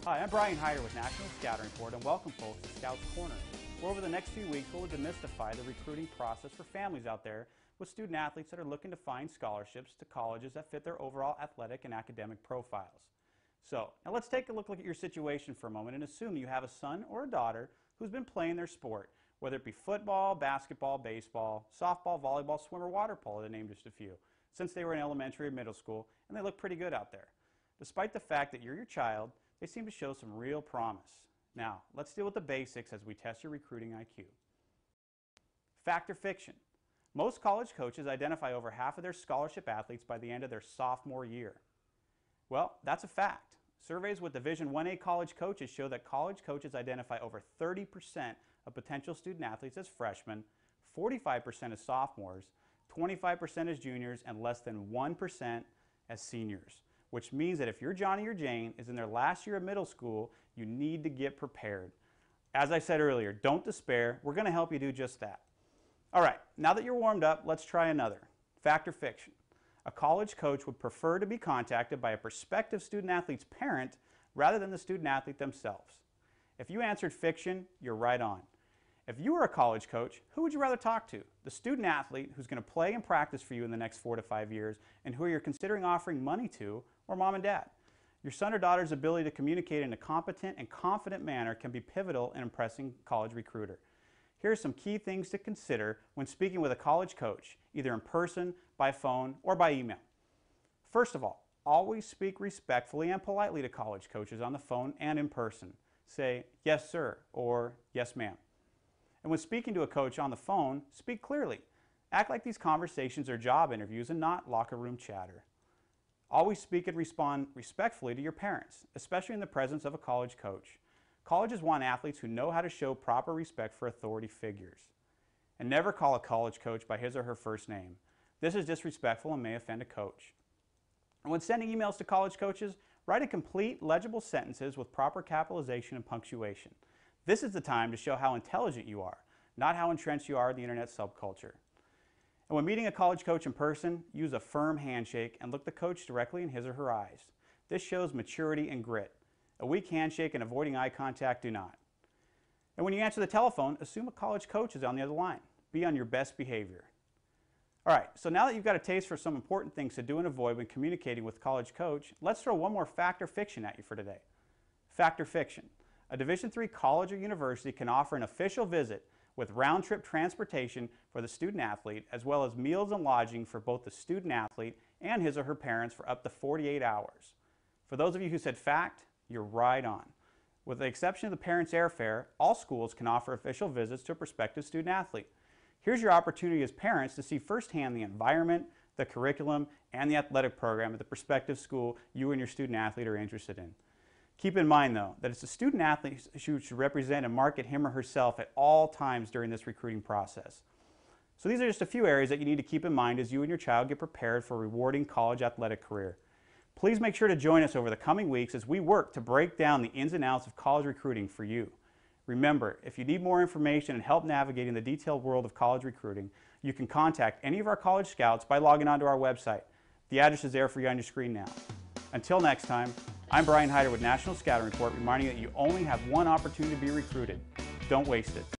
Hi, I'm Brian Hyder with National Scouting Report, and welcome folks to Scouts Corner, where over the next few weeks we'll demystify the recruiting process for families out there with student athletes that are looking to find scholarships to colleges that fit their overall athletic and academic profiles. So, now let's take a look at your situation for a moment and assume you have a son or a daughter who's been playing their sport, whether it be football, basketball, baseball, softball, volleyball, swim, or water polo, to name just a few, since they were in elementary or middle school, and they look pretty good out there. Despite the fact that you're your child, they seem to show some real promise. Now, let's deal with the basics as we test your recruiting IQ. Fact or fiction? Most college coaches identify over half of their scholarship athletes by the end of their sophomore year. Well, that's a fact. Surveys with Division 1A college coaches show that college coaches identify over 30% of potential student athletes as freshmen, 45% as sophomores, 25% as juniors, and less than 1% as seniors. Which means that if your Johnny or Jane is in their last year of middle school, you need to get prepared. As I said earlier, don't despair. We're going to help you do just that. All right, now that you're warmed up, let's try another. Fact or fiction? A college coach would prefer to be contacted by a prospective student athlete's parent rather than the student athlete themselves. If you answered fiction, you're right on. If you were a college coach, who would you rather talk to? The student athlete who's going to play and practice for you in the next 4 to 5 years and who you're considering offering money to, or mom and dad? Your son or daughter's ability to communicate in a competent and confident manner can be pivotal in impressing a college recruiter. Here are some key things to consider when speaking with a college coach, either in person, by phone, or by email. First of all, always speak respectfully and politely to college coaches on the phone and in person. Say, "Yes, sir," or "Yes, ma'am." And when speaking to a coach on the phone, speak clearly. Act like these conversations are job interviews and not locker room chatter. Always speak and respond respectfully to your parents, especially in the presence of a college coach. Colleges want athletes who know how to show proper respect for authority figures. And never call a college coach by his or her first name. This is disrespectful and may offend a coach. And when sending emails to college coaches, write in complete, legible sentences with proper capitalization and punctuation. This is the time to show how intelligent you are, not how entrenched you are in the internet subculture. And when meeting a college coach in person, use a firm handshake and look the coach directly in his or her eyes. This shows maturity and grit. A weak handshake and avoiding eye contact do not. And when you answer the telephone, assume a college coach is on the other line. Be on your best behavior. All right, so now that you've got a taste for some important things to do and avoid when communicating with a college coach, let's throw one more fact or fiction at you for today. Fact or fiction? A Division III college or university can offer an official visit with round-trip transportation for the student athlete, as well as meals and lodging for both the student athlete and his or her parents for up to 48 hours. For those of you who said fact, you're right on. With the exception of the parents' airfare, all schools can offer official visits to a prospective student athlete. Here's your opportunity as parents to see firsthand the environment, the curriculum, and the athletic program at the prospective school you and your student athlete are interested in. Keep in mind, though, that it's the student athlete who should represent and market him or herself at all times during this recruiting process. So these are just a few areas that you need to keep in mind as you and your child get prepared for a rewarding college athletic career. Please make sure to join us over the coming weeks as we work to break down the ins and outs of college recruiting for you. Remember, if you need more information and help navigating the detailed world of college recruiting, you can contact any of our college scouts by logging onto our website. The address is there for you on your screen now. Until next time, I'm Brian Hyder with National Scouting Report, reminding you that you only have one opportunity to be recruited. Don't waste it.